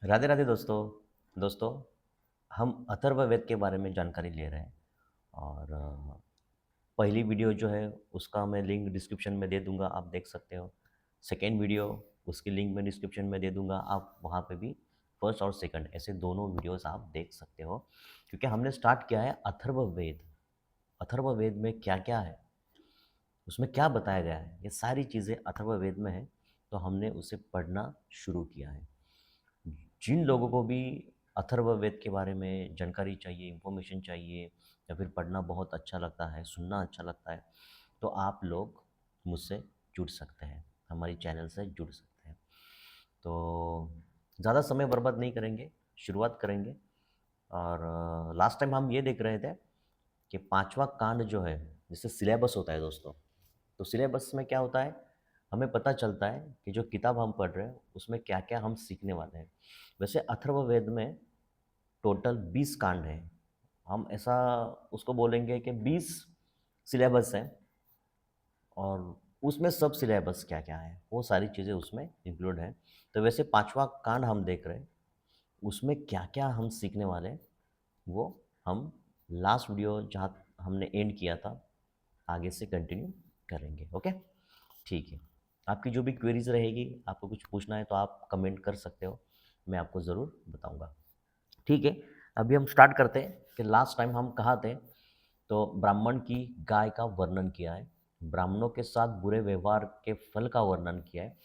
राधे राधे दोस्तों। हम अथर्ववेद के बारे में जानकारी ले रहे हैं और पहली वीडियो जो है उसका मैं लिंक डिस्क्रिप्शन में दे दूंगा, आप देख सकते हो। सेकेंड वीडियो उसकी लिंक मैं डिस्क्रिप्शन में दे दूंगा, आप वहाँ पे भी फर्स्ट और सेकंड ऐसे दोनों वीडियोस आप देख सकते हो। क्योंकि हमने स्टार्ट किया है अथर्ववेद। अथर्ववेद में क्या क्या है, उसमें क्या बताया गया है, ये सारी चीज़ें अथर्ववेद में है। तो हमने उसे पढ़ना शुरू किया है। जिन लोगों को भी अथर्ववेद के बारे में जानकारी चाहिए, इन्फॉर्मेशन चाहिए, या फिर पढ़ना बहुत अच्छा लगता है, सुनना अच्छा लगता है, तो आप लोग मुझसे जुड़ सकते हैं, हमारी चैनल से जुड़ सकते हैं। तो ज़्यादा समय बर्बाद नहीं करेंगे, शुरुआत करेंगे। और लास्ट टाइम हम ये देख रहे थे कि पांचवा कांड जो है, जैसे सिलेबस होता है दोस्तों, तो सिलेबस में क्या होता है, हमें पता चलता है कि जो किताब हम पढ़ रहे हैं उसमें क्या क्या हम सीखने वाले हैं। वैसे अथर्ववेद में टोटल 20 कांड हैं। हम ऐसा उसको बोलेंगे कि 20 सिलेबस हैं, और उसमें सब सिलेबस क्या क्या है वो सारी चीज़ें उसमें इंक्लूड हैं। तो वैसे पांचवा कांड हम देख रहे हैं, उसमें क्या क्या हम सीखने वाले हैं वो हम लास्ट वीडियो जहाँ हमने एंड किया था आगे से कंटिन्यू करेंगे। ओके, ठीक है। आपकी जो भी क्वेरीज रहेगी, आपको कुछ पूछना है तो आप कमेंट कर सकते हो, मैं आपको ज़रूर बताऊंगा। ठीक है, अभी हम स्टार्ट करते हैं कि लास्ट टाइम हम कहाँ थे। तो ब्राह्मण की गाय का वर्णन किया है, ब्राह्मणों के साथ बुरे व्यवहार के फल का वर्णन किया है।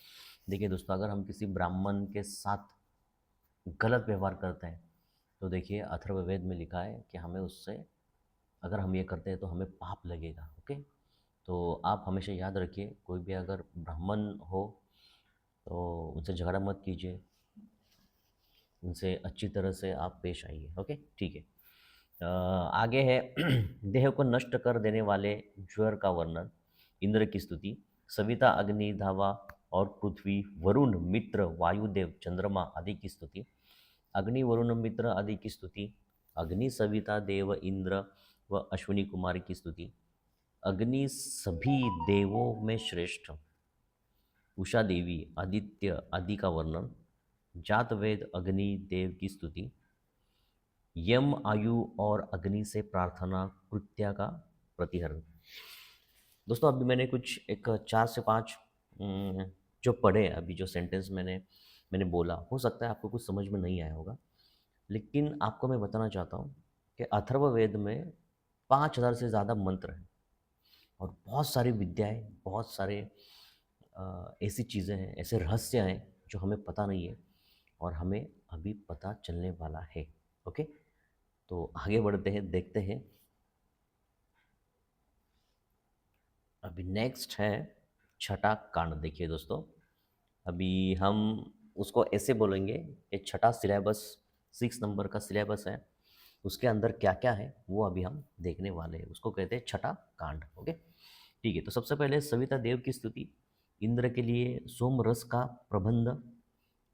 देखिए दोस्तों, अगर हम किसी ब्राह्मण के साथ गलत व्यवहार करते हैं तो देखिए अथर्ववेद में लिखा है कि हमें उससे, अगर हम ये करते हैं तो हमें पाप लगेगा। ओके, तो आप हमेशा याद रखिए, कोई भी अगर ब्राह्मण हो तो उनसे झगड़ा मत कीजिए, उनसे अच्छी तरह से आप पेश आइए। ओके, ठीक है। आगे है देह को नष्ट कर देने वाले ज्वर का वर्णन, इंद्र की स्तुति, सविता अग्नि धावा और पृथ्वी वरुण मित्र वायुदेव चंद्रमा आदि की स्तुति। अग्नि वरुण मित्र आदि की स्तुति, अग्नि सविता देव इंद्र व अश्विनी कुमार की स्तुति। अग्नि सभी देवों में श्रेष्ठ, उषा देवी आदित्य आदि का वर्णन, जातवेद अग्नि देव की स्तुति, यम आयु और अग्नि से प्रार्थना कृत्या का प्रतिहरण। दोस्तों अभी मैंने कुछ एक 4 से 5 जो पढ़े, अभी जो सेंटेंस मैंने मैंने बोला, हो सकता है आपको कुछ समझ में नहीं आया होगा, लेकिन आपको मैं बताना चाहता हूँ कि अथर्ववेद में 5,000 से ज़्यादा मंत्र हैं और बहुत सारी विद्याएं, बहुत सारे ऐसी चीज़ें हैं, ऐसे रहस्य हैं जो हमें पता नहीं है और हमें अभी पता चलने वाला है। ओके, तो आगे बढ़ते हैं, देखते हैं। अभी नेक्स्ट है छठा कांड। देखिए दोस्तों, अभी हम उसको ऐसे बोलेंगे कि छठा सिलेबस, 6 नंबर का सिलेबस है, उसके अंदर क्या क्या है वो अभी हम देखने वाले हैं, उसको कहते हैं छठा कांड। ओके, ठीक है। तो सबसे पहले सविता देव की स्तुति, इंद्र के लिए सोम रस का प्रबंध,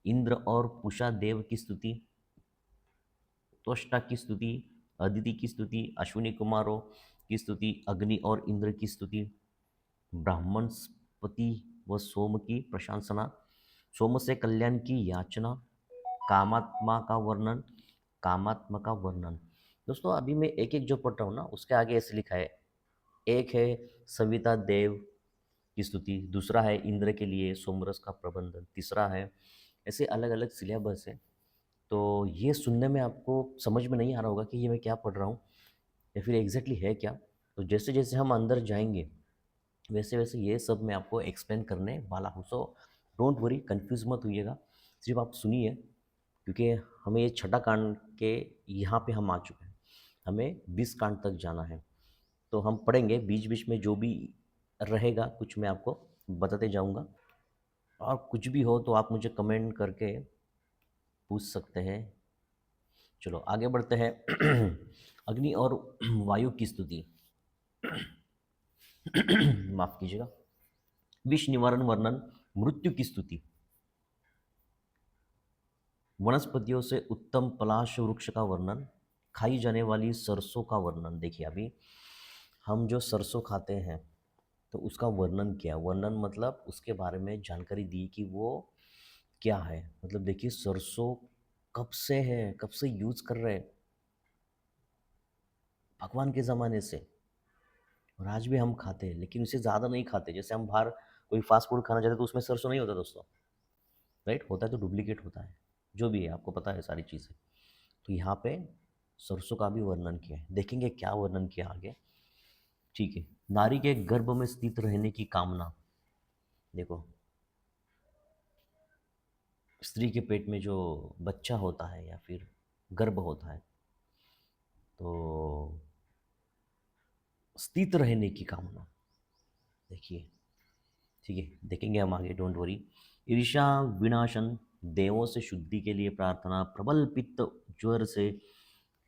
इंद्र और पूषा देव की स्तुति, त्वष्टा की स्तुति, अदिति की स्तुति, अश्विनी कुमारों की स्तुति, अग्नि और इंद्र की स्तुति, ब्राह्मणस्पति व सोम की प्रशंसना, सोम से कल्याण की याचना, कामात्मा का वर्णन, कामात्मा का वर्णन। दोस्तों अभी मैं एक एक जो पढ़ रहा हूँ ना, उसके आगे ऐसे लिखा है, एक है सविता देव की स्तुति, दूसरा है इंद्र के लिए सोमरस का प्रबंधन, तीसरा है, ऐसे अलग अलग सिलेबस है। तो ये सुनने में आपको समझ में नहीं आ रहा होगा कि ये मैं क्या पढ़ रहा हूँ या फिर एग्जैक्टली है क्या। तो जैसे जैसे हम अंदर जाएंगे वैसे वैसे ये सब मैं आपको एक्सप्लेन करने वाला हूँ। सो डोंट वरी, कंफ्यूज मत होइएगा, सिर्फ आप सुनिए, क्योंकि हमें ये छठा कांड के यहाँ पे हम आ चुके हैं, हमें 20 कांड तक जाना है। तो हम पढ़ेंगे, बीच बीच में जो भी रहेगा कुछ मैं आपको बताते जाऊँगा, और कुछ भी हो तो आप मुझे कमेंट करके पूछ सकते हैं। चलो आगे बढ़ते हैं। अग्नि और वायु की स्तुति। माफ कीजिएगा। विष निवारण वर्णन, मृत्यु की स्तुति, वनस्पतियों से उत्तम पलाश वृक्ष का वर्णन, खाई जाने वाली सरसों का वर्णन। देखिए अभी हम जो सरसों खाते हैं तो उसका वर्णन किया, वर्णन मतलब उसके बारे में जानकारी दी कि वो क्या है। मतलब देखिए सरसों कब से है, कब से यूज कर रहे हैं, भगवान के ज़माने से। और आज भी हम खाते हैं, लेकिन उससे ज़्यादा नहीं खाते। जैसे हम बाहर कोई फास्ट फूड खाना चाहते हैं तो उसमें सरसों नहीं होता दोस्तों, राइट? होता है तो डुप्लीकेट होता है, जो भी है आपको पता है सारी चीज़ें। तो यहाँ पे सरसों का भी वर्णन किया है, देखेंगे क्या वर्णन किया आगे। ठीक है, नारी के गर्भ में स्थित रहने की कामना। देखो, स्त्री के पेट में जो बच्चा होता है या फिर गर्भ होता है, तो स्थित रहने की कामना, देखिए। ठीक है, देखेंगे हम आगे, डोंट वरी। ईर्ष्या विनाशन, देवों से शुद्धि के लिए प्रार्थना, प्रबल पित्त ज्वर से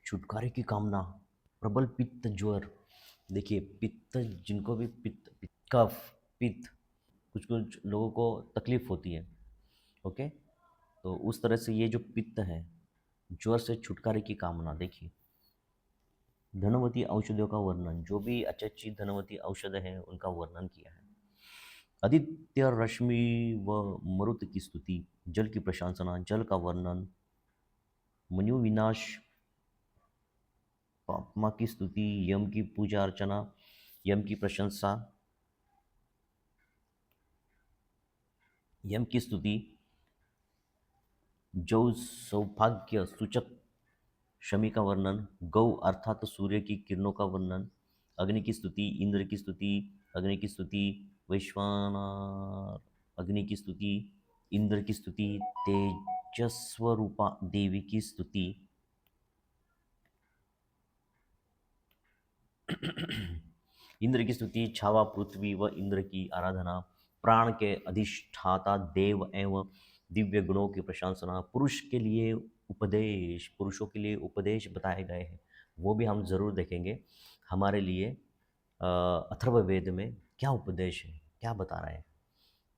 छुटकारे की कामना। प्रबल पित्त ज्वर, देखिए पित्त, जिनको भी पित्त, कफ, पित्त, कुछ कुछ लोगों को तकलीफ होती है, ओके। तो उस तरह से ये जो पित्त है, ज्वर से छुटकारे की कामना। देखिए, धनवती औषधियों का वर्णन, जो भी अच्छी अच्छी धनवती औषध है उनका वर्णन किया है। आदित्य रश्मि व मरुत की स्तुति, जल की प्रशंसना, जल का वर्णन, मनु विनाश, पापमा की स्तुति, यम की पूजा अर्चना, यम की प्रशंसा, यम की स्तुति, जो सौभाग्य सूचक शमी का वर्णन, गौ अर्थात सूर्य की किरणों का वर्णन, अग्नि की स्तुति, इंद्र की स्तुति, अग्नि की स्तुति, वैश्वानर, अग्नि की स्तुति, इंद्र की स्तुति, तेजस्वरूपा देवी की स्तुति, इंद्र की स्तुति, छावा पृथ्वी व इंद्र की आराधना, प्राण के अधिष्ठाता देव एवं दिव्य गुणों की प्रशंसना, पुरुष के लिए उपदेश, पुरुषों के लिए उपदेश बताए गए हैं, वो भी हम जरूर देखेंगे। हमारे लिए अथर्ववेद में क्या उपदेश है, क्या बता रहा है।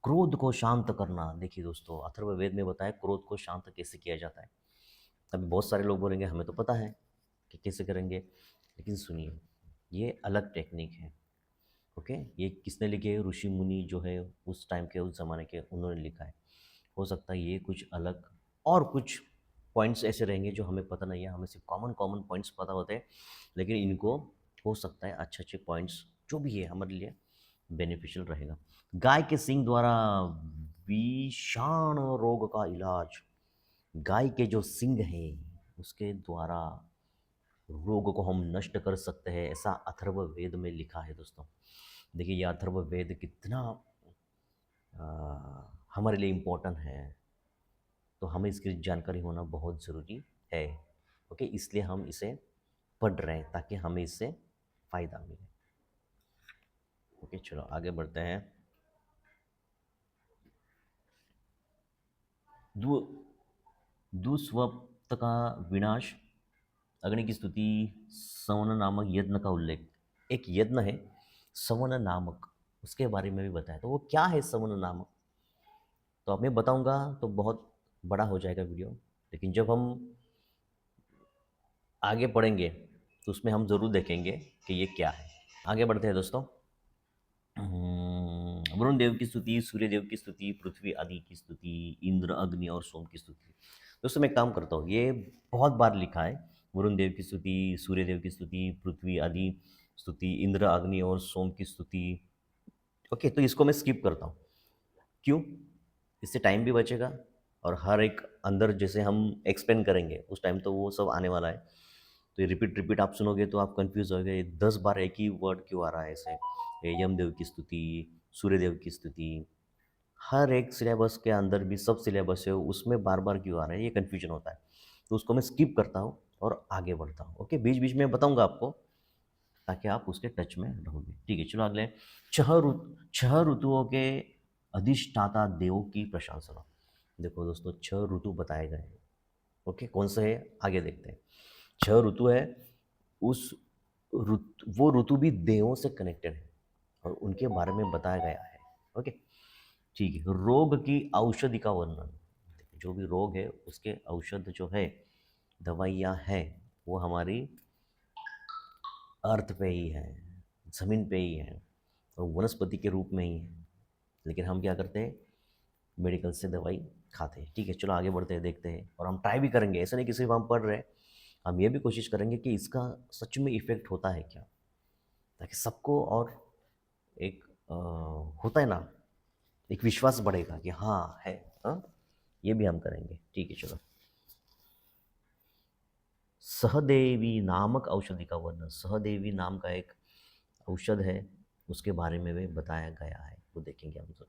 क्रोध को शांत करना, देखिए दोस्तों, अथर्ववेद में बताया क्रोध को शांत कैसे किया जाता है। अभी बहुत सारे लोग बोलेंगे हमें तो पता है कि कैसे करेंगे, लेकिन सुनिए, ये अलग टेक्निक है, ओके। ये किसने लिखे है? ऋषि मुनि जो है उस टाइम के, उस ज़माने के, उन्होंने लिखा है। हो सकता है ये कुछ अलग और कुछ पॉइंट्स ऐसे रहेंगे जो हमें पता नहीं है, हमें सिर्फ कॉमन कॉमन पॉइंट्स पता होते हैं, लेकिन इनको हो सकता है अच्छे अच्छे पॉइंट्स जो भी है हमारे लिए बेनिफिशियल रहेगा। गाय के सींग द्वारा विषाणु रोग का इलाज, गाय के जो सींग है उसके द्वारा रोग को हम नष्ट कर सकते हैं, ऐसा अथर्ववेद में लिखा है दोस्तों। देखिए, ये अथर्ववेद कितना हमारे लिए इम्पोर्टेंट है, तो हमें इसकी जानकारी होना बहुत ज़रूरी है, ओके। इसलिए हम इसे पढ़ रहे हैं ताकि हमें इससे फ़ायदा मिले, ओके। चलो आगे बढ़ते हैं। दु दुष्वप्त का विनाश, अग्नि की स्तुति, सवन नामक यज्ञ का उल्लेख। एक यज्ञ है सवन नामक, उसके बारे में भी बताया। तो वो क्या है सवन नामक, तो अब मैं बताऊंगा तो बहुत बड़ा हो जाएगा वीडियो, लेकिन जब हम आगे पढ़ेंगे तो उसमें हम ज़रूर देखेंगे कि ये क्या है। आगे बढ़ते हैं दोस्तों। वरुण देव की स्तुति, सूर्य देव की स्तुति, पृथ्वी आदि की स्तुति, इंद्र, अग्नि और सोम की स्तुति। दोस्तों मैं काम करता हूँ, ये बहुत बार लिखा है, वरुण देव की स्तुति, सूर्य देव की स्तुति, पृथ्वी आदि स्तुति, इंद्र, अग्नि और सोम की स्तुति, ओके। तो इसको मैं स्किप करता हूँ, क्यों? इससे टाइम भी बचेगा, और हर एक अंदर जैसे हम एक्सप्लेन करेंगे उस टाइम तो वो सब आने वाला है, तो ये रिपीट रिपीट आप सुनोगे तो आप कंफ्यूज हो गए, 10 बार एक ही वर्ड क्यों आ रहा है ऐसे। ये यमदेव की स्तुति, सूर्यदेव की स्तुति, हर एक सिलेबस के अंदर भी सब सिलेबस है उसमें बार बार क्यों आ रहा है, ये कन्फ्यूजन होता है। तो उसको मैं स्किप करता हूँ और आगे बढ़ता हूँ, ओके। बीच बीच में बताऊँगा आपको ताकि आप उसके टच में रहोगे, ठीक है। चलो अगले, छह ऋतुओं के अधिष्ठाता देवों की प्रशंसा। देखो दोस्तों, 6 ऋतु बताए गए हैं, ओके। कौन से है आगे देखते हैं। 6 ऋतु है, उस ऋतु, वो ऋतु भी देवों से कनेक्टेड है और उनके बारे में बताया गया है, ओके। ठीक है, रोग की औषधि का वर्णन, जो भी रोग है उसके औषध जो है, दवाइयाँ हैं, वो हमारी अर्थ पे ही है, ज़मीन पे ही है, और वनस्पति के रूप में ही है, लेकिन हम क्या करते हैं, मेडिकल से दवाई खाते हैं। ठीक है, चलो आगे बढ़ते हैं, देखते हैं, और हम ट्राई भी करेंगे। ऐसा नहीं कि सिर्फ हम पढ़ रहे हैं, हम ये भी कोशिश करेंगे कि इसका सच में इफ़ेक्ट होता है क्या, ताकि सबको और एक होता है ना, एक विश्वास बढ़ेगा कि हाँ है। हाँ, ये भी हम करेंगे। ठीक है, चलो। सहदेवी नामक औषधि का वर्णन, सहदेवी नाम का एक औषध है, उसके बारे में भी बताया गया है, वो देखेंगे हम जरूर।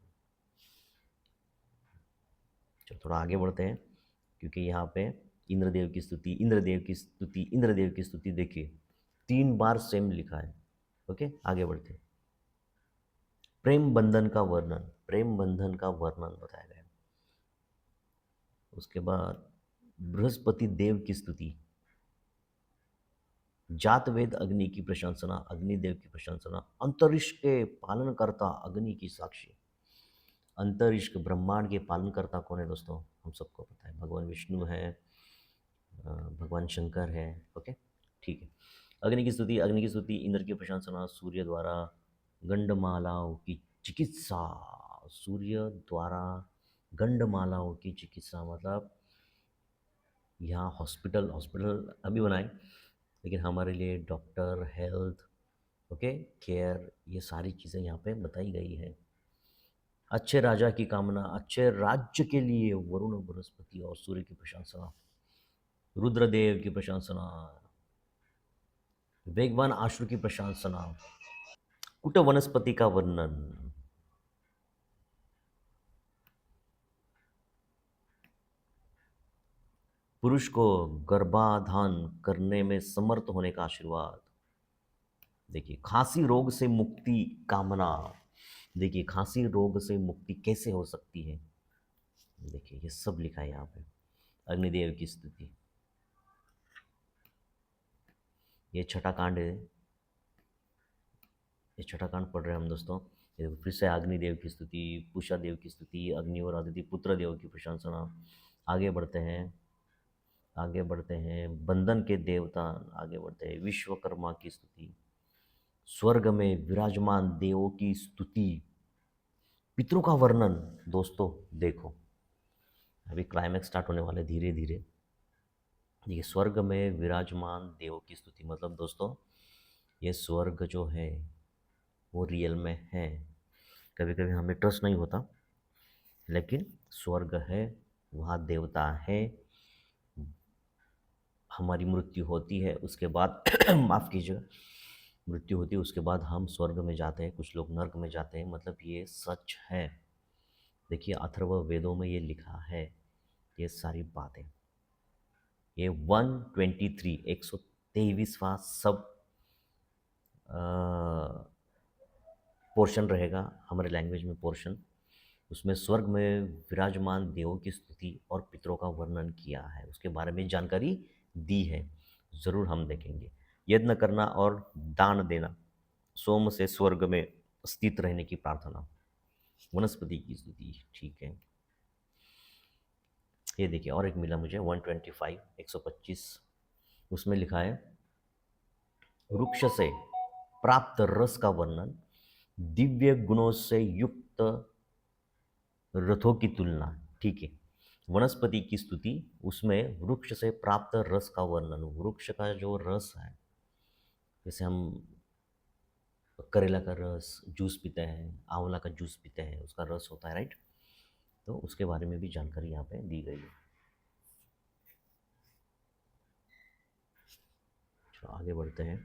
चलो थोड़ा आगे बढ़ते हैं, क्योंकि यहाँ पे इंद्रदेव की स्तुति, इंद्रदेव की स्तुति, इंद्रदेव की स्तुति देखिए 3 बार सेम लिखा है। ओके, आगे बढ़ते हैं। प्रेम बंधन का वर्णन, प्रेम बंधन का वर्णन बताया गया। उसके बाद बृहस्पति देव की स्तुति, जातवेद अग्नि की प्रशंसना, अग्निदेव की प्रशंसना, अंतरिक्ष के पालनकर्ता अग्नि की साक्षी। अंतरिक्ष ब्रह्मांड के पालनकर्ता कौन है दोस्तों? हम सबको पता है, भगवान विष्णु है, भगवान शंकर है। ओके, ठीक है। अग्नि की स्तुति, अग्नि की स्तुति, इंद्र की प्रशंसना, सूर्य द्वारा गंडमालाओं की चिकित्सा, सूर्य द्वारा गंडमालाओं की चिकित्सा, मतलब यहाँ हॉस्पिटल, हॉस्पिटल अभी बनाए, लेकिन हमारे लिए डॉक्टर, हेल्थ, ओके, केयर, ये सारी चीज़ें यहाँ पे बताई गई है। अच्छे राजा की कामना, अच्छे राज्य के लिए वरुण, बृहस्पति और सूर्य की प्रशंसा, रुद्रदेव की प्रशंसना, वेगवान आशु की प्रशंसना, कुट वनस्पति का वर्णन, पुरुष को गर्भाधान करने में समर्थ होने का आशीर्वाद। देखिए खांसी रोग से मुक्ति कामना, देखिए खांसी रोग से मुक्ति कैसे हो सकती है, देखिए ये सब लिखा है यहाँ पे। अग्निदेव की स्तुति, ये छठा कांड है, ये छठा कांड पढ़ रहे हैं हम दोस्तों। ये देखो फिर से अग्निदेव की स्तुति, पूषा देव की स्तुति, अग्नि और अदिति पुत्र देव की प्रशंसना। आगे बढ़ते हैं, आगे बढ़ते हैं, बंधन के देवता, आगे बढ़ते हैं, विश्वकर्मा की स्तुति, स्वर्ग में विराजमान देवों की स्तुति, पितरों का वर्णन। दोस्तों देखो, अभी क्लाइमैक्स स्टार्ट होने वाले धीरे धीरे। ये स्वर्ग में विराजमान देवों की स्तुति, मतलब दोस्तों ये स्वर्ग जो है वो रियल में है। कभी कभी हमें ट्रस्ट नहीं होता, लेकिन स्वर्ग है, वहाँ देवता है। हमारी मृत्यु होती है उसके बाद माफ़ कीजिएगा, मृत्यु होती है उसके बाद हम स्वर्ग में जाते हैं, कुछ लोग नर्क में जाते हैं, मतलब ये सच है। देखिए अथर्व वेदों में ये लिखा है, ये सारी बातें। ये 123 123वां सब पोर्शन रहेगा हमारे लैंग्वेज में, पोर्शन, उसमें स्वर्ग में विराजमान देवों की स्तुति और पितरों का वर्णन किया है, उसके बारे में जानकारी दी है। ज़रूर हम देखेंगे। यज्ञ करना और दान देना, सोम से स्वर्ग में स्थित रहने की प्रार्थना, वनस्पति की स्तुति। ठीक है, ये देखिए और एक मिला मुझे 125 125, उसमें लिखा है वृक्ष से प्राप्त रस का वर्णन, दिव्य गुणों से युक्त रथों की तुलना। ठीक है, वनस्पति की स्तुति, उसमें वृक्ष से प्राप्त रस का वर्णन, वृक्ष का जो रस है, जैसे हम करेला का रस जूस पीते हैं, आंवला का जूस पीते हैं, उसका रस होता है, राइट। तो उसके बारे में भी जानकारी यहाँ पे दी गई है। चलो आगे बढ़ते हैं।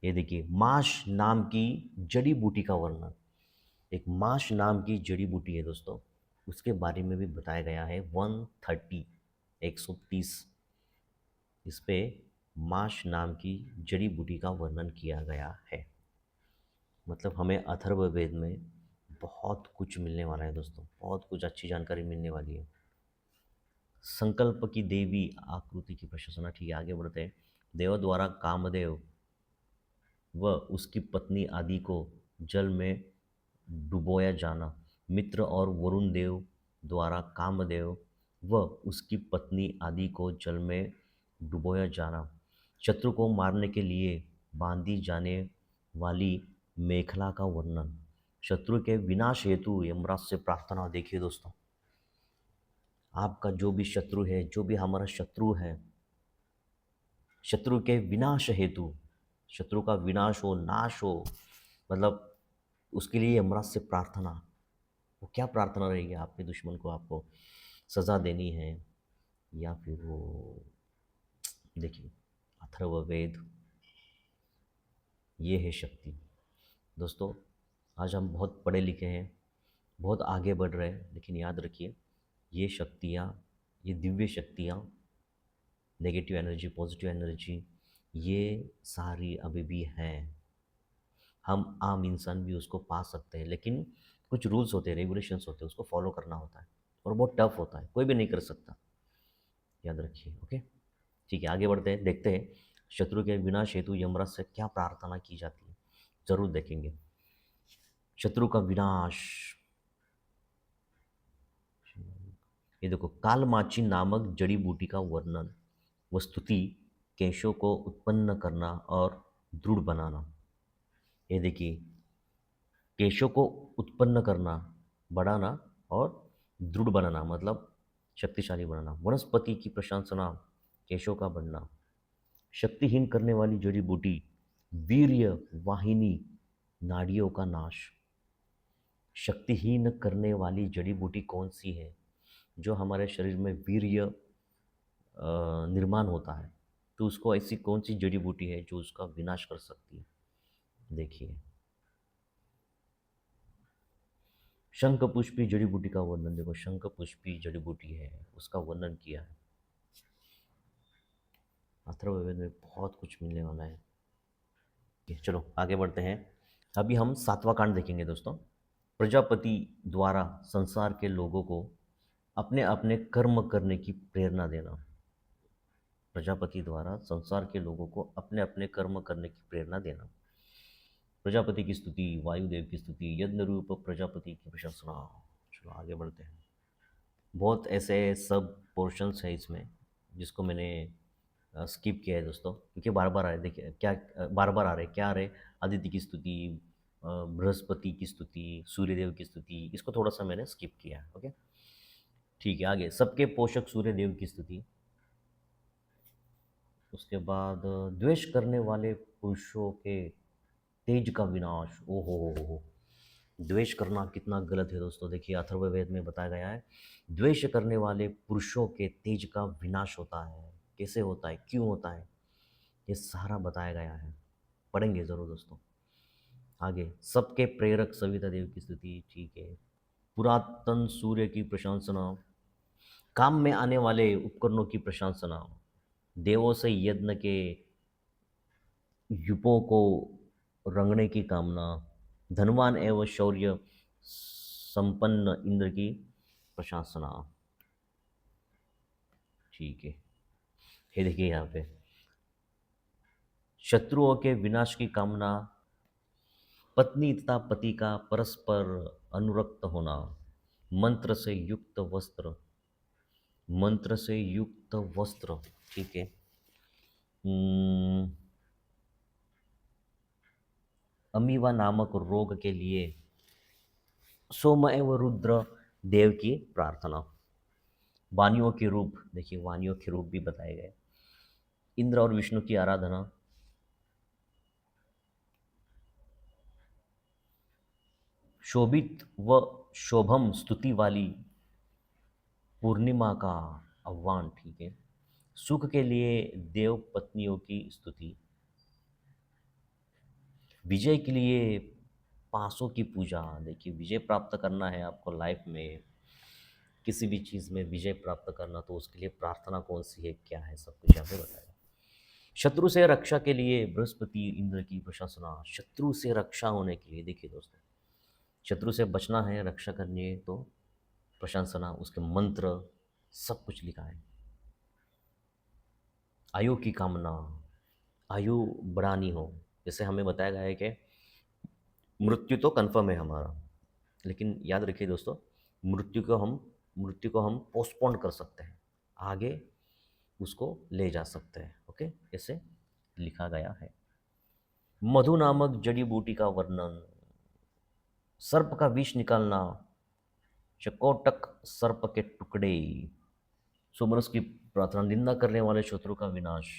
ये देखिए माश नाम की जड़ी बूटी का वर्णन, एक माश नाम की जड़ी बूटी है दोस्तों, उसके बारे में भी बताया गया है 130 130, इस पे माश नाम की जड़ी बूटी का वर्णन किया गया है। मतलब हमें अथर्ववेद में बहुत कुछ मिलने वाला है दोस्तों, बहुत कुछ अच्छी जानकारी मिलने वाली है। संकल्प की देवी आकृति की प्रशंसा। ठीक है, आगे बढ़ते हैं। देव द्वारा कामदेव व उसकी पत्नी आदि को जल में डुबोया जाना, मित्र और वरुण देव द्वारा कामदेव व उसकी पत्नी आदि को जल में डुबोया जाना, शत्रु को मारने के लिए बांधी जाने वाली मेखला का वर्णन, शत्रु के विनाश हेतु यमराज से प्रार्थना। देखिए दोस्तों, आपका जो भी शत्रु है, जो भी हमारा शत्रु है, शत्रु के विनाश हेतु, शत्रु का विनाश हो, नाश हो, मतलब उसके लिए यमराज से प्रार्थना। वो क्या प्रार्थना रहेगी? आपके दुश्मन को आपको सज़ा देनी है, या फिर वो, देखिए, अथर्ववेद, ये है शक्ति। दोस्तों, आज हम बहुत पढ़े लिखे हैं, बहुत आगे बढ़ रहे हैं, लेकिन याद रखिए, ये शक्तियाँ, ये दिव्य शक्तियाँ, नेगेटिव एनर्जी, पॉजिटिव एनर्जी, ये सारी अभी भी हैं। हम आम इंसान भी उसको पा सकते हैं, लेकिन कुछ रूल्स होते हैं, रेगुलेशंस होते हैं, उसको फॉलो करना होता है, और बहुत टफ होता है, कोई भी नहीं कर सकता, याद रखिए। ओके, ठीक है, आगे बढ़ते हैं, देखते हैं शत्रु के विनाश हेतु यमराज से क्या प्रार्थना की जाती है, जरूर देखेंगे। शत्रु का विनाश, ये देखो, कालमाची नामक जड़ी बूटी का वर्णन व स्तुति, केशों को उत्पन्न करना और दृढ़ बनाना। ये देखिए, केशों को उत्पन्न करना, बढ़ाना, और दृढ़ बनाना मतलब शक्तिशाली बनाना। वनस्पति की प्रशंसना, केशों का बढ़ना। शक्तिहीन करने वाली जड़ी बूटी, वीर्य वाहिनी, नाड़ियों का नाश। शक्तिहीन करने वाली जड़ी बूटी कौन सी है? जो हमारे शरीर में वीर्य निर्माण होता है, तो उसको ऐसी कौन सी जड़ी बूटी है जो उसका विनाश कर सकती है? देखिए, शंख पुष्पी जड़ी बूटी का वर्णन देखो, शंख पुष्पी जड़ी बूटी है, उसका वर्णन किया है। अथर्ववेद में बहुत कुछ मिलने वाला है। चलो आगे बढ़ते हैं। अभी हम 7वां कांड देखेंगे दोस्तों। प्रजापति द्वारा संसार के लोगों को अपने अपने कर्म करने की प्रेरणा देना। प्रजापति द्वारा संसार के लोगों को अपने अपने कर्म करने की प्रेरणा देना। प्रजापति की स्तुति, वायुदेव की स्तुति, यज्ञ रूप प्रजापति की प्रशंसा। चलो आगे बढ़ते हैं। बहुत ऐसे सब पोर्शंस है इसमें जिसको मैंने स्किप किया है दोस्तों, क्योंकि बार बार आ रहे, देखिए क्या, बार बार आ रहे, क्या आ रहे, आदित्य की स्तुति, बृहस्पति की स्तुति, सूर्यदेव की स्तुति, इसको थोड़ा सा मैंने स्किप किया है। ओके, ठीक है, आगे सबके पोषक सूर्यदेव की स्तुति। उसके बाद द्वेष करने वाले पुरुषों के तेज का विनाश। ओ हो, द्वेष करना कितना गलत है दोस्तों। देखिए, अथर्ववेद में बताया गया है, द्वेष करने वाले पुरुषों के तेज का विनाश होता है। कैसे होता है, क्यों होता है, ये सारा बताया गया है, पढ़ेंगे ज़रूर दोस्तों। आगे सबके प्रेरक सविता देव की स्तुति, ठीक है। पुरातन सूर्य की प्रशंसना, काम में आने वाले उपकरणों की प्रशंसना, देवों से यज्ञ के युपों को रंगने की कामना, धनवान एवं शौर्य संपन्न इंद्र की प्रशंसना। ठीक है, ये देखिए यहाँ पे शत्रुओं के विनाश की कामना, पत्नी तथा पति का परस्पर अनुरक्त होना, मंत्र से युक्त वस्त्र, मंत्र से युक्त वस्त्र, ठीक है। अमीवा नामक रोग के लिए सोम एवं रुद्र देव की प्रार्थना। वानियों के रूप, देखिए वानियों के रूप भी बताए गए, इंद्र और विष्णु की आराधना, शोभित व शोभम स्तुति वाली पूर्णिमा का आह्वान, ठीक है। सुख के लिए देव पत्नियों की स्तुति, विजय के लिए पासों की पूजा। देखिए, विजय प्राप्त करना है आपको लाइफ में, किसी भी चीज़ में विजय प्राप्त करना, तो उसके लिए प्रार्थना कौन सी है, क्या है, सब कुछ यहाँ पे बताया। शत्रु से रक्षा के लिए बृहस्पति इंद्र की प्रशंसना। शत्रु से रक्षा होने के लिए, देखिए दोस्तों, शत्रु से बचना है, रक्षा करनी है, तो प्रशंसना, उसके मंत्र, सब कुछ लिखा है। आयु की कामना, आयु बढ़ानी हो, जैसे हमें बताया गया है कि मृत्यु तो कन्फर्म है हमारा, लेकिन याद रखिए दोस्तों, मृत्यु को हम पोस्टपोन कर सकते हैं, आगे उसको ले जा सकते हैं। ओके, ऐसे लिखा गया है। मधु नामक जड़ी बूटी का वर्णन, सर्प का विष निकालना, चकोटक सर्प के टुकड़े, सोमरस की प्रार्थना, निंदा करने वाले शत्रु का विनाश।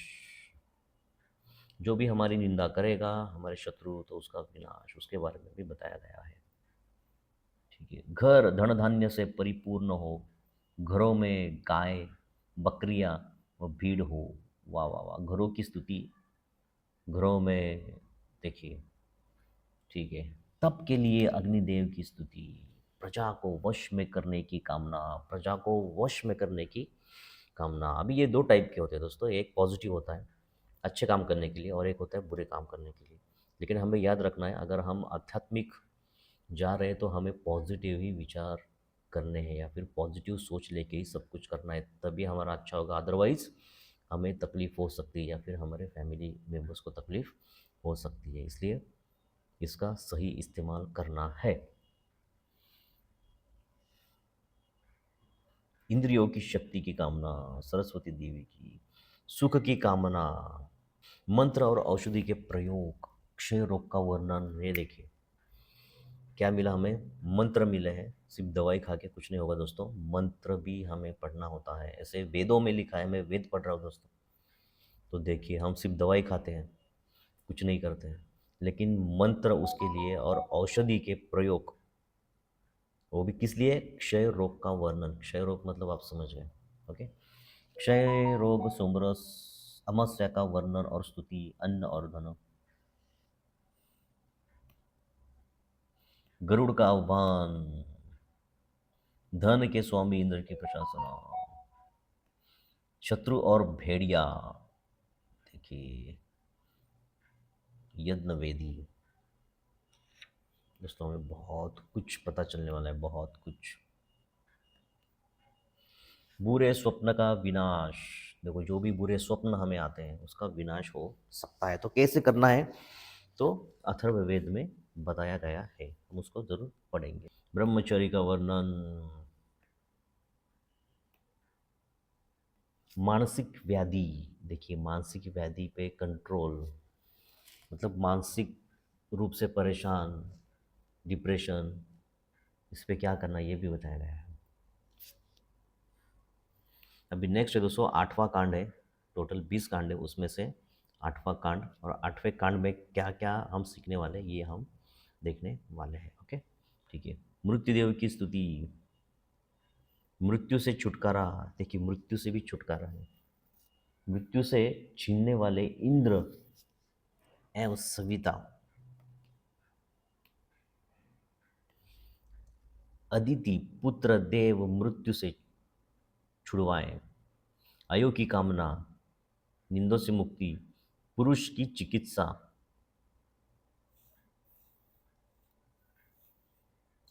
जो भी हमारी निंदा करेगा, हमारे शत्रु, तो उसका विनाश, उसके बारे में भी बताया गया है। ठीक है। घर धन धान्य से परिपूर्ण हो, घरों में गाय, बकरियां व भीड़ हो। वाह वाह वाह, घरों की स्तुति, घरों में, देखिए, ठीक है। तप के लिए अग्निदेव की स्तुति, प्रजा को वश में करने की कामना, प्रजा को वश में करने की कामना। अभी ये दो टाइप के होते हैं दोस्तों, एक पॉजिटिव होता है अच्छे काम करने के लिए, और एक होता है बुरे काम करने के लिए। लेकिन हमें याद रखना है, अगर हम आध्यात्मिक जा रहे हैं तो हमें पॉजिटिव ही विचार करने हैं, या फिर पॉजिटिव सोच लेके ही सब कुछ करना है, तभी हमारा अच्छा होगा। अदरवाइज़ हमें तकलीफ़ हो सकती है, या फिर हमारे फैमिली मेम्बर्स को तकलीफ़ हो सकती है। इसलिए इसका सही इस्तेमाल करना है। इंद्रियों की शक्ति की कामना, सरस्वती देवी की सुख की कामना, मंत्र और औषधि के प्रयोग, क्षय रोग का वर्णन। ये देखिए क्या मिला हमें, मंत्र मिले हैं। सिर्फ दवाई खा के कुछ नहीं होगा दोस्तों, मंत्र भी हमें पढ़ना होता है। ऐसे वेदों में लिखा है, मैं वेद पढ़ रहा हूँ दोस्तों। तो देखिए, हम सिर्फ दवाई खाते हैं, कुछ नहीं करते हैं, लेकिन मंत्र उसके लिए और औषधि के प्रयोग, वो भी किस लिए, क्षय रोग का वर्णन। क्षय रोग मतलब आप समझ गए। ओके। क्षय रोग, सोमरस, अमावस्या का वर्णन और स्तुति, अन्न और धन, गरुड़ का आह्वान, धन के स्वामी इंद्र की प्रशासना, शत्रु और भेड़िया, देखिए, यज्ञ वेदी। दोस्तों हमें बहुत कुछ पता चलने वाला है, बहुत कुछ। बुरे स्वप्न का विनाश, देखो जो भी बुरे स्वप्न हमें आते हैं उसका विनाश हो सकता है, तो कैसे करना है, तो अथर्ववेद में बताया गया है, हम उसको जरूर पढ़ेंगे। ब्रह्मचर्य का वर्णन, मानसिक व्याधि, देखिए मानसिक व्याधि पे कंट्रोल, मतलब मानसिक रूप से परेशान, डिप्रेशन, इस पे क्या करना ये भी बताया गया है। अभी नेक्स्ट है दोस्तों, 8वां कांड है। टोटल 20 कांड है, उसमें से 8वां कांड, और 8वें कांड में क्या क्या हम सीखने वाले हैं ये हम देखने वाले हैं। ओके, ठीक है। मृत्युदेव की स्तुति, मृत्यु से छुटकारा, देखिए मृत्यु से भी छुटकारा है। मृत्यु से छीनने वाले इंद्र एवं सविता, अदिति पुत्र देव मृत्यु से छुड़वाएं, आयु की कामना, निंदों से मुक्ति, पुरुष की चिकित्सा,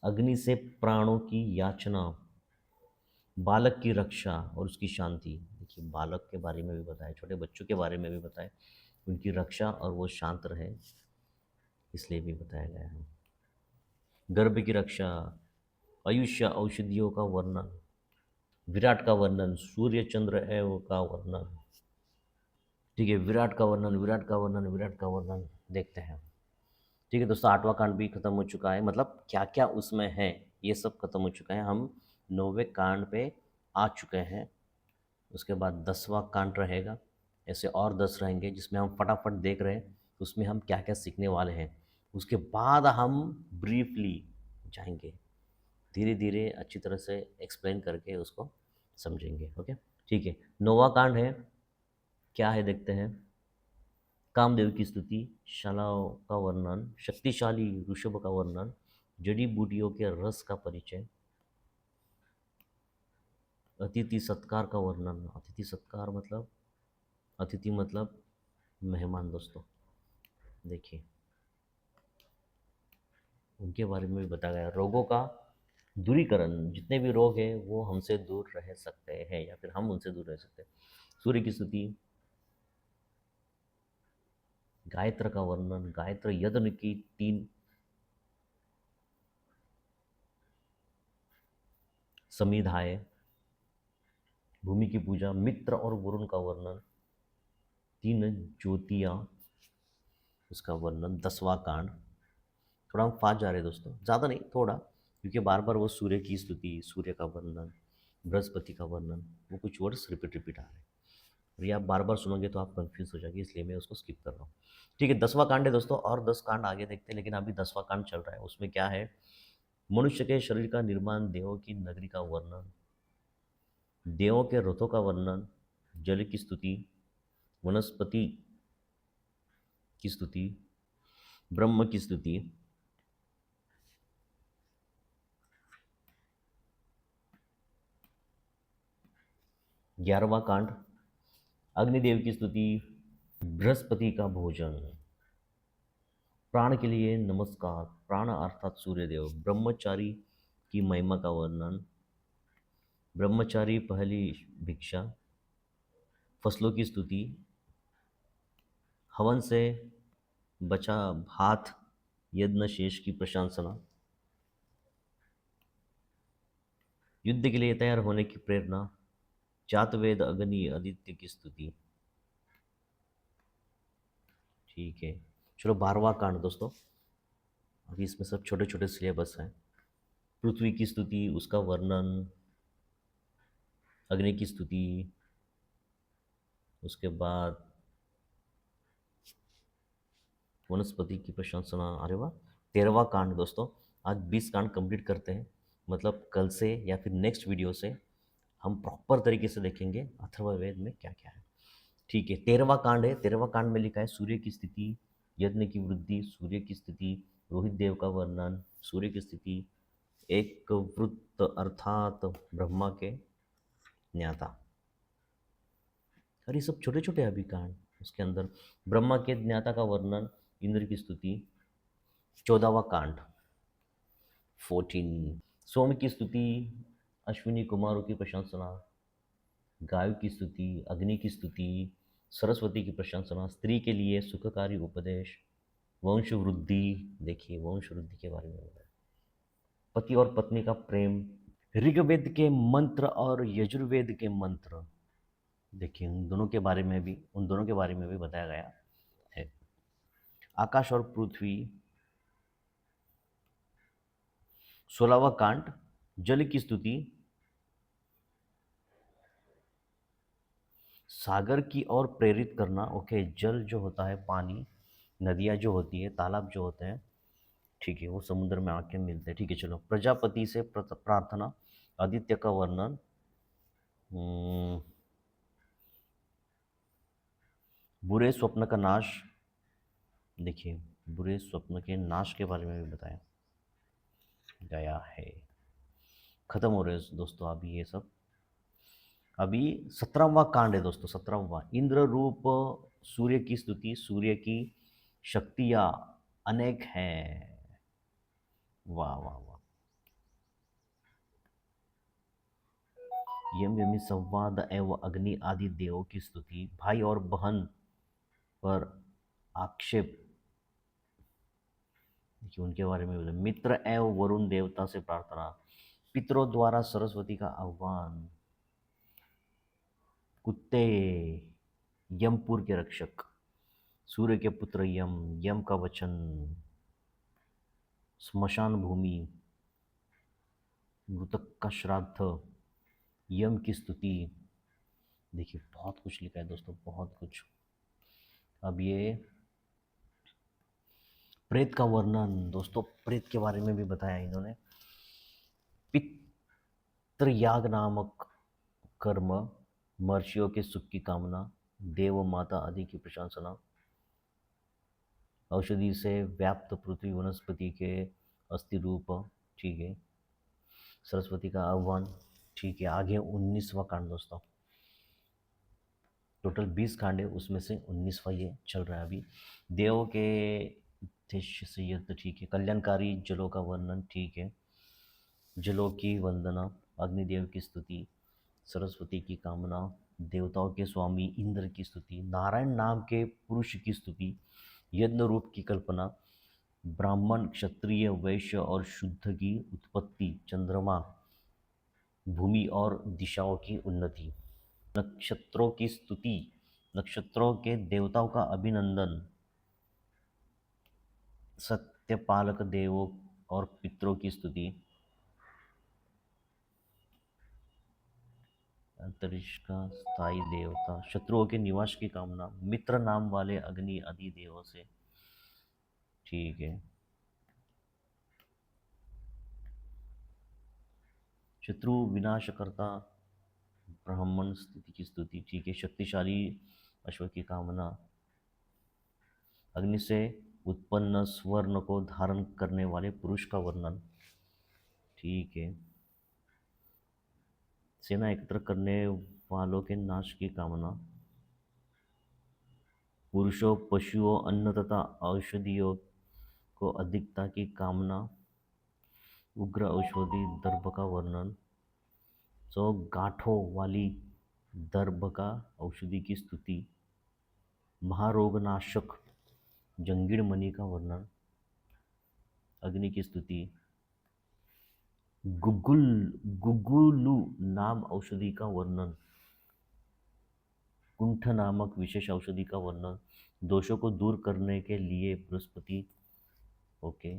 अग्नि से प्राणों की याचना, बालक की रक्षा और उसकी शांति। देखिए बालक के बारे में भी बताया, छोटे बच्चों के बारे में भी बताया, उनकी रक्षा और वो शांत रहे, इसलिए भी बताया गया है। गर्भ की रक्षा, आयुष्य औषधियों का वर्णन, विराट का वर्णन, सूर्य चंद्र एवं का वर्णन। ठीक है, विराट का वर्णन, विराट का वर्णन, विराट का वर्णन देखते हैं। ठीक है दोस्तों, 8वां कांड भी खत्म हो चुका है, मतलब क्या क्या उसमें है ये सब खत्म हो चुका है। हम 9वें कांड पे आ चुके हैं। उसके बाद 10वां कांड रहेगा, ऐसे और 10 रहेंगे जिसमें हम फटाफट देख रहे हैं उसमें हम क्या क्या सीखने वाले हैं। उसके बाद हम ब्रीफली जाएंगे, धीरे धीरे अच्छी तरह से एक्सप्लेन करके उसको समझेंगे। ओके, ठीक है। 9वां कांड है, क्या है देखते हैं। कामदेव की स्तुति, शालाओं का वर्णन, शक्तिशाली ऋषभ का वर्णन, जड़ी बूटियों के रस का परिचय, अतिथि सत्कार का वर्णन। अतिथि सत्कार मतलब, अतिथि मतलब मेहमान दोस्तों। देखिए उनके बारे में भी बताया गया। रोगों का दूरीकरण, जितने भी रोग हैं वो हमसे दूर रह सकते हैं, या फिर हम उनसे दूर रह सकते हैं। सूर्य की स्तुति, गायत्र का वर्णन, गायत्र यज्ञ की 3 समिधाएं, भूमि की पूजा, मित्र और वरुण का वर्णन, 3 ज्योतियाँ, उसका वर्णन। 10वां कांड, थोड़ा हम फास्ट जा रहे हैं दोस्तों, ज़्यादा नहीं थोड़ा, क्योंकि बार बार वो सूर्य की स्तुति, सूर्य का वर्णन, बृहस्पति का वर्णन, वो कुछ वर्ड्स रिपीट आ रहे हैं और ये आप बार बार सुनोगे तो आप कंफ्यूज हो जाएंगे, इसलिए मैं उसको स्किप कर रहा हूँ। ठीक है, 10वां कांड है दोस्तों, और 10 कांड आगे देखते हैं, लेकिन अभी 10वां कांड चल रहा है। उसमें क्या है? मनुष्य के शरीर का निर्माण, देवों की नगरी का वर्णन, देवों के रथों का वर्णन, जल की स्तुति, वनस्पति की स्तुति, ब्रह्म की स्तुति, 11वां कांड अग्निदेव की स्तुति, बृहस्पति का भोजन, प्राण के लिए नमस्कार, प्राण अर्थात सूर्यदेव, ब्रह्मचारी की महिमा का वर्णन, ब्रह्मचारी पहली भिक्षा, फसलों की स्तुति, हवन से बचा भात, यज्ञ शेष की प्रशंसना, युद्ध के लिए तैयार होने की प्रेरणा, जातवेद अग्नि आदित्य की स्तुति। ठीक है, चलो 12वां कांड दोस्तों, अभी इसमें सब छोटे छोटे सिलेबस हैं। पृथ्वी की स्तुति, उसका वर्णन, अग्नि की स्तुति, उसके बाद वनस्पति की प्रशंसना। अरे वाह, 13वां कांड दोस्तों। आज 20 कांड कंप्लीट करते हैं, मतलब कल से या फिर नेक्स्ट वीडियो से हम प्रॉपर तरीके से देखेंगे अथर्ववेद में क्या क्या है। ठीक है, 13वां कांड है। 13वां कांड में लिखा है सूर्य की स्थिति, यज्ञ की वृद्धि, सूर्य की स्थिति, रोहित देव का वर्णन, सूर्य की स्थिति, एक वृत्त अर्थात ब्रह्मा के ज्ञाता। और ये सब छोटे छोटे अभी कांड, उसके अंदर ब्रह्मा के ज्ञाता का वर्णन, इंद्र की स्तुति। 14वां कांड 14, सोम की स्तुति, अश्विनी कुमारों की प्रशंसना, गाय की स्तुति, अग्नि की स्तुति, सरस्वती की प्रशंसना, स्त्री के लिए सुखकारी उपदेश, वंश वृद्धि। देखिए वंश वृद्धि के बारे में बताया, पति और पत्नी का प्रेम, ऋग्वेद के मंत्र और यजुर्वेद के मंत्र। देखिए उन दोनों के बारे में भी बताया गया है। आकाश और पृथ्वी। 16वां कांड जल की स्तुति, सागर की ओर प्रेरित करना। ओके, जल जो होता है, पानी, नदियाँ जो होती है, तालाब जो होते हैं, ठीक है, वो समुद्र में आके मिलते हैं। ठीक है, चलो, प्रजापति से प्रार्थना, आदित्य का वर्णन, हम्म, बुरे स्वप्न का नाश। देखिए, बुरे स्वप्न के नाश के बारे में भी बताया गया है। खत्म हो रहे हैं दोस्तों अभी ये सब। अभी 17वां कांड है दोस्तों, 17वां, इंद्र रूप सूर्य की स्तुति, सूर्य की शक्तियाँ अनेक हैं। वाह वाह वाह। यम यमी संवाद एवं अग्नि आदि देवों की स्तुति, भाई और बहन पर आक्षेप। देखिए उनके बारे में बोले, मित्र एवं वरुण देवता से प्रार्थना, पितरों द्वारा सरस्वती का आह्वान, कुत्ते यमपुर के रक्षक, सूर्य के पुत्र यम, यम का वचन, स्मशान भूमि, मृतक का श्राद्ध, यम की स्तुति। देखिए बहुत कुछ लिखा है दोस्तों, बहुत कुछ। अब ये प्रेत का वर्णन दोस्तों, प्रेत के बारे में भी बताया इन्होंने। पितृयाग नामक कर्म, महर्षियों के सुख की कामना, देव माता आदि की प्रशंसना, औषधि से व्याप्त पृथ्वी, वनस्पति के अस्थि रूप। ठीक है, सरस्वती का आह्वान। ठीक है, आगे 19वां कांड दोस्तों। टोटल 20 कांड है, उसमें से 19वां ये चल रहा है अभी। देव के उद्देश्य से युद्ध। ठीक है, कल्याणकारी जलों का वर्णन। ठीक है, जलों की वंदना, अग्निदेव की स्तुति, सरस्वती की कामना, देवताओं के स्वामी इंद्र की स्तुति, नारायण नाम के पुरुष की स्तुति, यज्ञ रूप की कल्पना, ब्राह्मण क्षत्रिय वैश्य और शुद्ध की उत्पत्ति, चंद्रमा, भूमि और दिशाओं की उन्नति, नक्षत्रों की स्तुति, नक्षत्रों के देवताओं का अभिनंदन, सत्यपालक देवों और पितरों की स्तुति, अंतरिक्ष का स्थायी देवता, शत्रुओं के निवास की कामना, मित्र नाम वाले अग्नि आदि देवों से। ठीक है। शत्रु विनाश करता, ब्राह्मण स्थिति की स्तुति। ठीक है। शक्तिशाली अश्व की कामना, अग्नि से उत्पन्न स्वर्ण को धारण करने वाले पुरुष का वर्णन। ठीक है। सेना एकत्र करने वालों के नाश की कामना, पुरुषों पशुओं अन्न तथा औषधियों को अधिकता की कामना, उग्र औषधि दर्भ का वर्णन। सो गांठों वाली दर्भ का औषधि की स्तुति, महारोगनाशक जंगीड़ मणि का वर्णन, अग्नि की स्तुति, गुगुल गुगुलु नाम औषधि का वर्णन, कुंठ नामक विशेष औषधि का वर्णन, दोषों को दूर करने के लिए बृहस्पति। ओके।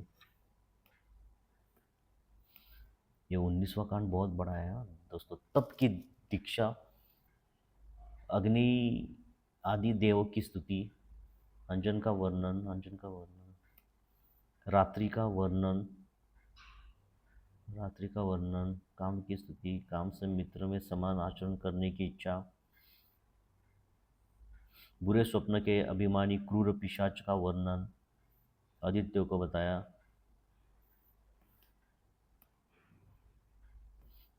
ये 19वां कांड बहुत बड़ा है हाँ, दोस्तों। तप की दीक्षा, अग्नि आदि देवों की स्तुति, अंजन का वर्णन, रात्रि का वर्णन, काम की स्तुति, काम से मित्र में समान आचरण करने की इच्छा, बुरे स्वप्न के अभिमानी क्रूर पिशाच का वर्णन, आदित्य को बताया,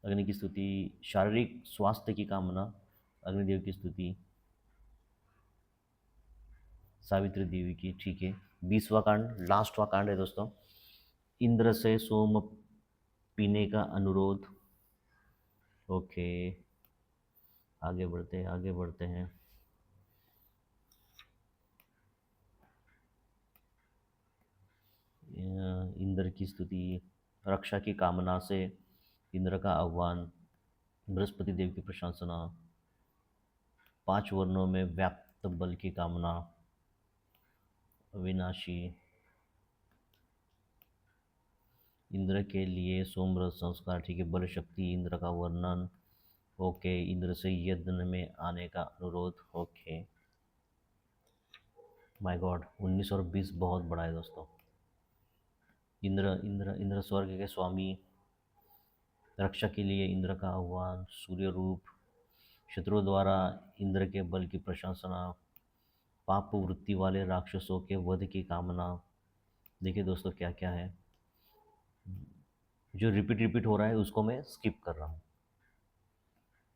अग्नि की स्तुति, शारीरिक स्वास्थ्य की कामना, अग्निदेव की स्तुति, सावित्री देवी की। ठीक है। 20वां कांड, लास्टवां कांड है दोस्तों। इंद्र से सोम पीने का अनुरोध। ओके। आगे बढ़ते हैं। इंद्र की स्तुति, रक्षा की कामना से इंद्र का आह्वान, बृहस्पति देव की प्रशंसना, 5 वर्णों में व्याप्त बल की कामना, अविनाशी, इंद्र के लिए सोमरस संस्कार। ठीक है। बल शक्ति इंद्र का वर्णन। ओके। इंद्र से यज्ञ में आने का अनुरोध। ओके। माय गॉड, 19 और 20 बहुत बड़ा है दोस्तों। इंद्र इंद्र इंद्र स्वर्ग के स्वामी, रक्षा के लिए इंद्र का आह्वान, सूर्य रूप, शत्रु द्वारा इंद्र के बल की प्रशंसना, पाप वृत्ति वाले राक्षसों के वध की कामना। देखिए दोस्तों क्या क्या है, जो रिपीट रिपीट हो रहा है उसको मैं स्किप कर रहा हूँ।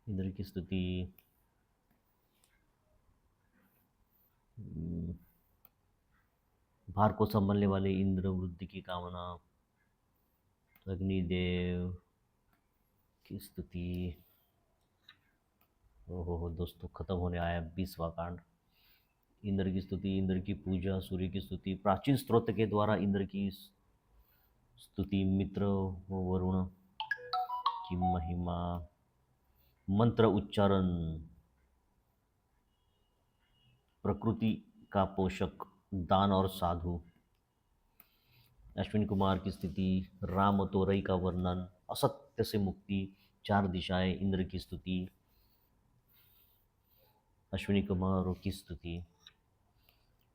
इंद्र की स्तुति, भार को संभालने वाले इंद्र वृद्धि की कामना, अग्निदेव की स्तुति। ओहो दोस्तों, खत्म होने आया 20वां कांड। इंद्र की स्तुति, इंद्र की पूजा, सूर्य की स्तुति, प्राचीन स्त्रोत के द्वारा इंद्र की स्तुति, मित्र व वरुण की महिमा, मंत्र उच्चारण, प्रकृति का पोषक, दान और साधु, अश्विनी कुमार की स्थिति, राम तोरई का वर्णन, असत्य से मुक्ति, 4 दिशाएं, इंद्र की स्तुति, अश्विनी कुमार की स्तुति।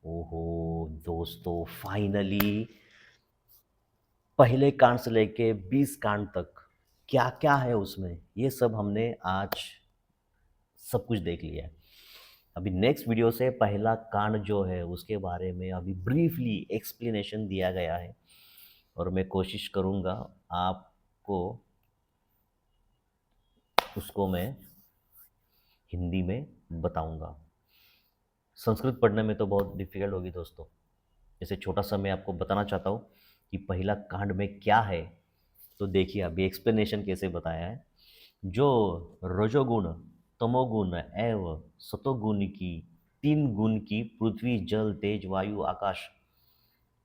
ओहो दोस्तों, फाइनली पहले कांड से लेके 20 कांड तक क्या क्या है उसमें, ये सब हमने आज सब कुछ देख लिया है। अभी नेक्स्ट वीडियो से पहला कांड जो है उसके बारे में अभी ब्रीफली एक्सप्लेनेशन दिया गया है, और मैं कोशिश करूँगा आपको उसको मैं हिंदी में बताऊँगा। संस्कृत पढ़ने में तो बहुत डिफिकल्ट होगी दोस्तों। जैसे छोटा सा मैं आपको बताना चाहता हूँ कि पहला कांड में क्या है, तो देखिए अभी एक्सप्लेनेशन कैसे बताया है। जो रजोगुण, तमोगुण एवं सतोगुण की 3 गुण की पृथ्वी जल तेज वायु आकाश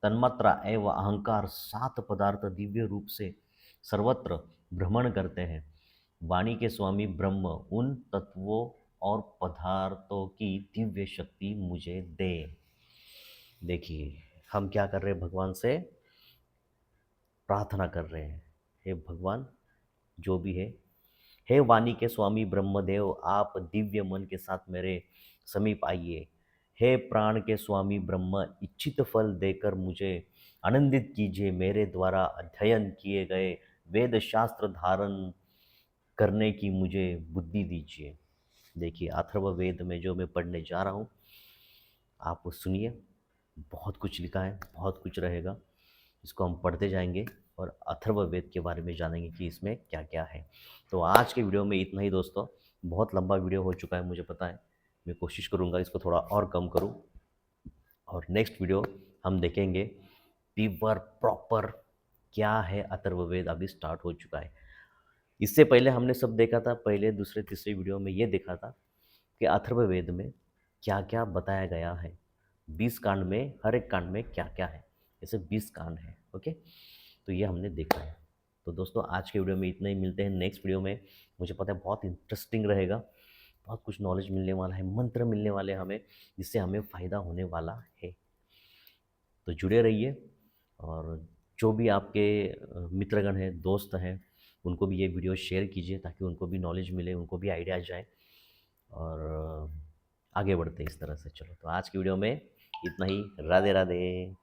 तन्मात्रा एवं अहंकार 7 पदार्थ दिव्य रूप से सर्वत्र भ्रमण करते हैं। वाणी के स्वामी ब्रह्म उन तत्वों और पदार्थों की दिव्य शक्ति मुझे दे। देखिए हम क्या कर रहे हैं, भगवान से प्रार्थना कर रहे हैं, हे भगवान जो भी है हे वाणी के स्वामी ब्रह्मदेव, आप दिव्य मन के साथ मेरे समीप आइए। हे प्राण के स्वामी ब्रह्म, इच्छित फल देकर मुझे आनंदित कीजिए। मेरे द्वारा अध्ययन किए गए वेद शास्त्र धारण करने की मुझे बुद्धि दीजिए। देखिए, अथर्ववेद में जो मैं पढ़ने जा रहा हूँ, आप सुनिए। बहुत कुछ लिखा है, बहुत कुछ रहेगा। इसको हम पढ़ते जाएंगे और अथर्ववेद के बारे में जानेंगे कि इसमें क्या क्या है। तो आज के वीडियो में इतना ही दोस्तों। बहुत लंबा वीडियो हो चुका है, मुझे पता है। मैं कोशिश करूँगा इसको थोड़ा और कम करूँ, और नेक्स्ट वीडियो हम देखेंगे पीवर प्रॉपर क्या है। अथर्ववेद अभी स्टार्ट हो चुका है। इससे पहले हमने सब देखा था, पहले दूसरे तीसरे वीडियो में ये देखा था कि अथर्ववेद में क्या क्या बताया गया है। 20 कांड में, हर एक कांड में क्या क्या है। ऐसे 20 कांड हैं। ओके, तो ये हमने देखा है। तो दोस्तों, आज के वीडियो में इतना ही। मिलते हैं नेक्स्ट वीडियो में। मुझे पता है बहुत इंटरेस्टिंग रहेगा, बहुत कुछ नॉलेज मिलने वाला है, मंत्र मिलने वाले हैं हमें, जिससे हमें फ़ायदा होने वाला है। तो जुड़े रहिए, और जो भी आपके मित्रगण हैं, दोस्त हैं, उनको भी ये वीडियो शेयर कीजिए, ताकि उनको भी नॉलेज मिले, उनको भी आइडिया जाए, और आगे बढ़ते हैं इस तरह से। चलो, तो आज की वीडियो में इतना ही। राधे राधे।